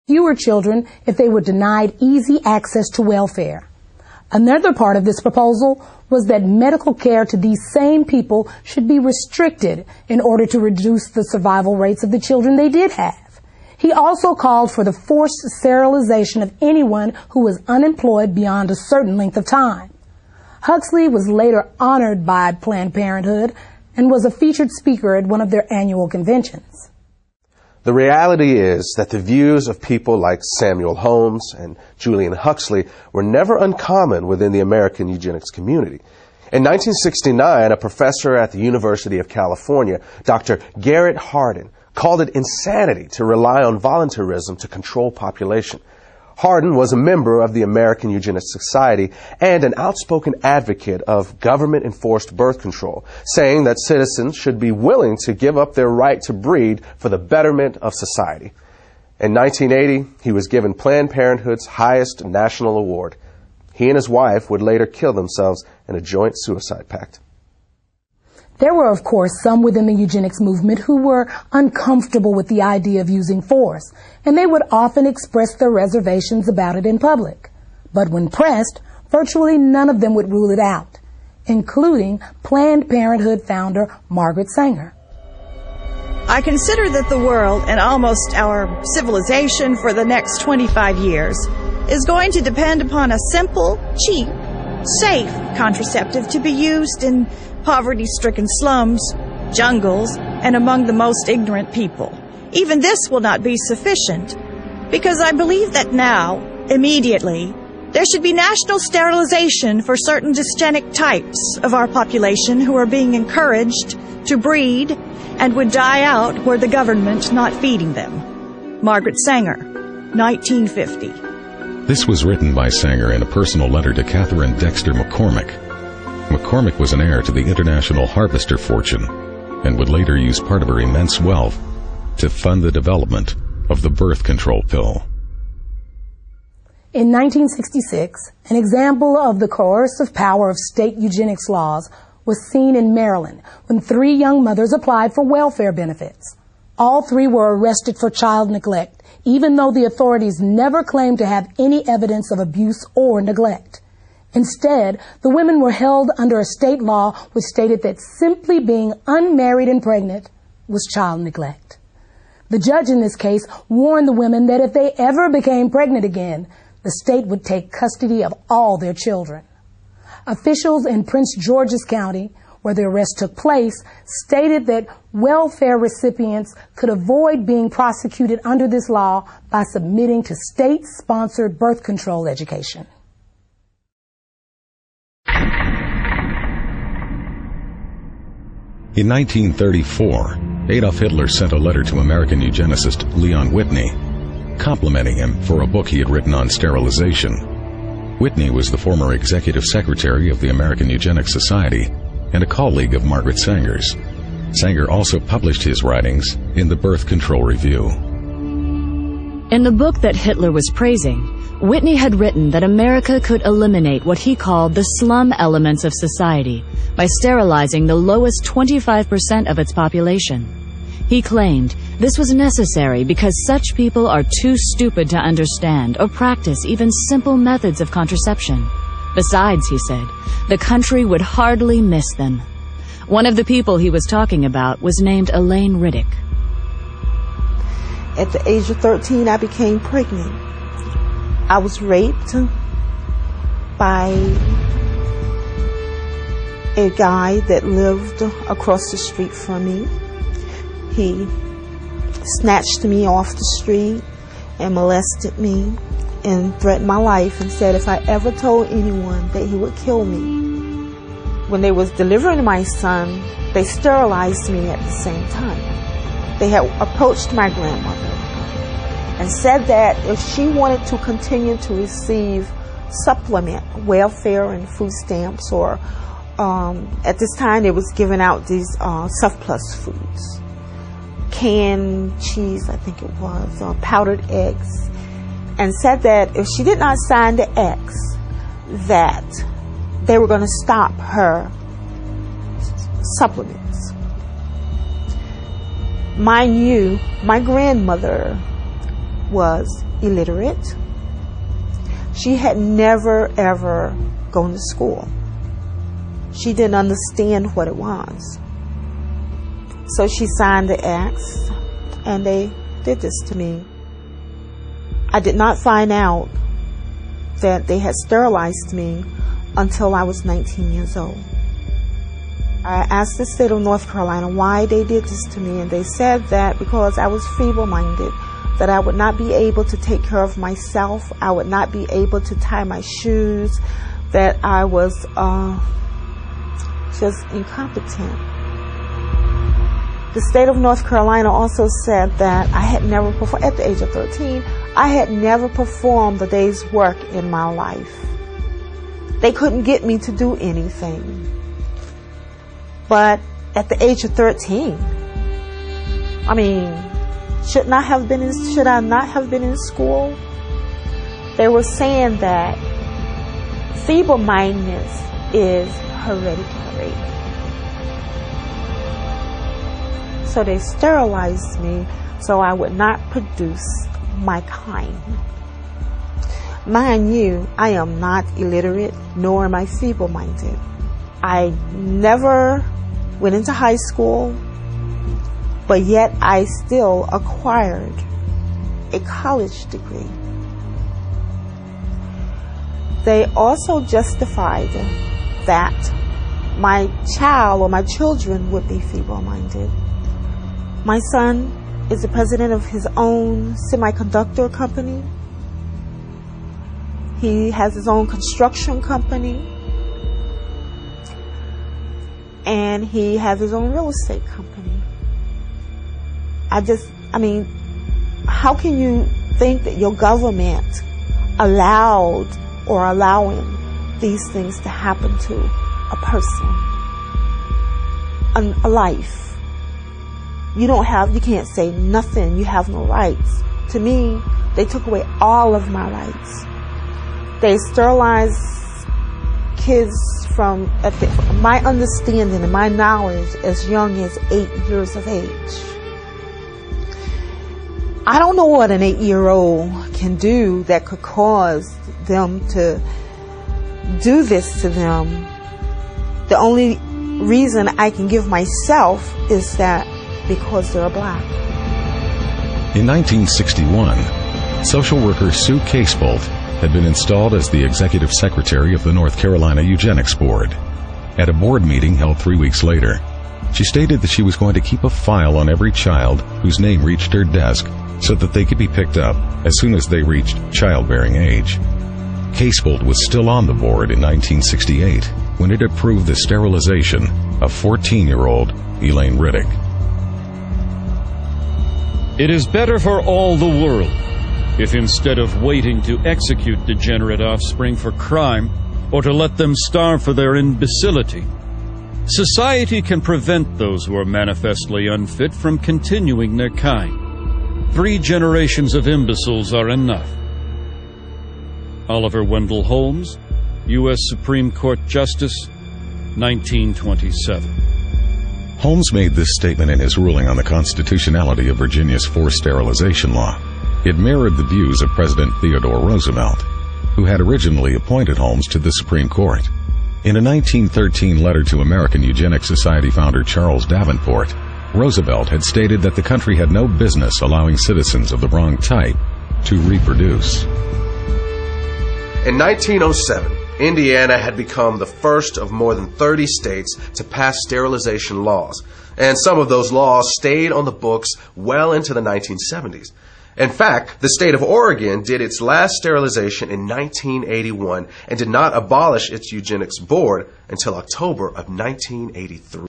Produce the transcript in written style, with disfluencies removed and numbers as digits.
fewer children if they were denied easy access to welfare. Another part of this proposal was that medical care to these same people should be restricted in order to reduce the survival rates of the children they did have. He also called for the forced sterilization of anyone who was unemployed beyond a certain length of time. Huxley was later honored by Planned Parenthood and was a featured speaker at one of their annual conventions. The reality is that the views of people like Samuel Holmes and Julian Huxley were never uncommon within the American eugenics community. In 1969, a professor at the University of California, Dr. Garrett Hardin, called it insanity to rely on voluntarism to control population. Hardin was a member of the American Eugenics Society and an outspoken advocate of government-enforced birth control, saying that citizens should be willing to give up their right to breed for the betterment of society. In 1980, he was given Planned Parenthood's highest national award. He and his wife would later kill themselves in a joint suicide pact. There were, of course, some within the eugenics movement who were uncomfortable with the idea of using force, and they would often express their reservations about it in public. But when pressed, virtually none of them would rule it out, including Planned Parenthood founder Margaret Sanger. I consider that the world and almost our civilization for the next 25 years is going to depend upon a simple, cheap, safe contraceptive to be used in poverty-stricken slums, jungles, and among the most ignorant people. Even this will not be sufficient, because I believe that now, immediately, there should be national sterilization for certain dysgenic types of our population who are being encouraged to breed and would die out were the government not feeding them. Margaret Sanger, 1950. This was written by Sanger in a personal letter to Catherine Dexter McCormick. McCormick was an heir to the international harvester fortune and would later use part of her immense wealth to fund the development of the birth control pill. In 1966, an example of the coercive power of state eugenics laws was seen in Maryland when 3 young mothers applied for welfare benefits. All 3 were arrested for child neglect, even though the authorities never claimed to have any evidence of abuse or neglect. Instead, the women were held under a state law which stated that simply being unmarried and pregnant was child neglect. The judge in this case warned the women that if they ever became pregnant again, the state would take custody of all their children. Officials in Prince George's County, where the arrest took place, stated that welfare recipients could avoid being prosecuted under this law by submitting to state-sponsored birth control education. In 1934, Adolf Hitler sent a letter to American eugenicist Leon Whitney, complimenting him for a book he had written on sterilization. Whitney was the former executive secretary of the American Eugenics Society and a colleague of Margaret Sanger's. Sanger also published his writings in the Birth Control Review. In the book that Hitler was praising, Whitney had written that America could eliminate what he called the slum elements of society by sterilizing the lowest 25% of its population. He claimed this was necessary because such people are too stupid to understand or practice even simple methods of contraception. Besides, he said, the country would hardly miss them. One of the people he was talking about was named Elaine Riddick. At the age of 13, I became pregnant. I was raped by a guy that lived across the street from me. He snatched me off the street and molested me and threatened my life and said if I ever told anyone that he would kill me. When they was delivering my son, they sterilized me at the same time. They had approached my grandmother and said that if she wanted to continue to receive supplement, welfare and food stamps, or at this time they was giving out these surplus foods, canned cheese, I think it was, powdered eggs, and said that if she did not sign the X, that they were going to stop her supplements. Mind you, my grandmother was illiterate. She had never, ever gone to school. She didn't understand what it was. So she signed the acts, and they did this to me. I did not find out that they had sterilized me until I was 19 years old. I asked the state of North Carolina why they did this to me, and they said that because I was feeble-minded, that I would not be able to take care of myself, I would not be able to tie my shoes, that I was just incompetent. The state of North Carolina also said that I had never performed, at the age of 13, I had never performed a day's work in my life. They couldn't get me to do anything. But at the age of 13, I mean, should I not have been in school? They were saying that feeble-mindedness is hereditary. So they sterilized me so I would not produce my kind. Mind you, I am not illiterate, nor am I feeble-minded. I never went into high school, but yet I still acquired a college degree. They also justified that my child or my children would be feeble-minded. My son is the president of his own semiconductor company. He has his own construction company. And he has his own real estate company. How can you think that your government allowed or allowing these things to happen to a person, a life? You can't say nothing. You have no rights. To me, they took away all of my rights. They sterilized kids from my understanding and my knowledge as young as 8 years of age. I don't know what an 8-year-old can do that could cause them to do this to them. The only reason I can give myself is that because they're black. In 1961, social worker Sue Casebolt had been installed as the executive secretary of the North Carolina Eugenics Board. At a board meeting held 3 weeks later, she stated that she was going to keep a file on every child whose name reached her desk so that they could be picked up as soon as they reached childbearing age. Casebolt was still on the board in 1968 when it approved the sterilization of 14-year-old Elaine Riddick. It is better for all the world if instead of waiting to execute degenerate offspring for crime or to let them starve for their imbecility, society can prevent those who are manifestly unfit from continuing their kind. 3 generations of imbeciles are enough. Oliver Wendell Holmes, U.S. Supreme Court Justice, 1927. Holmes made this statement in his ruling on the constitutionality of Virginia's forced sterilization law. It mirrored the views of President Theodore Roosevelt, who had originally appointed Holmes to the Supreme Court. In a 1913 letter to American Eugenics Society founder Charles Davenport, Roosevelt had stated that the country had no business allowing citizens of the wrong type to reproduce. In 1907, Indiana had become the first of more than 30 states to pass sterilization laws, and some of those laws stayed on the books well into the 1970s. In fact, the state of Oregon did its last sterilization in 1981 and did not abolish its eugenics board until October of 1983.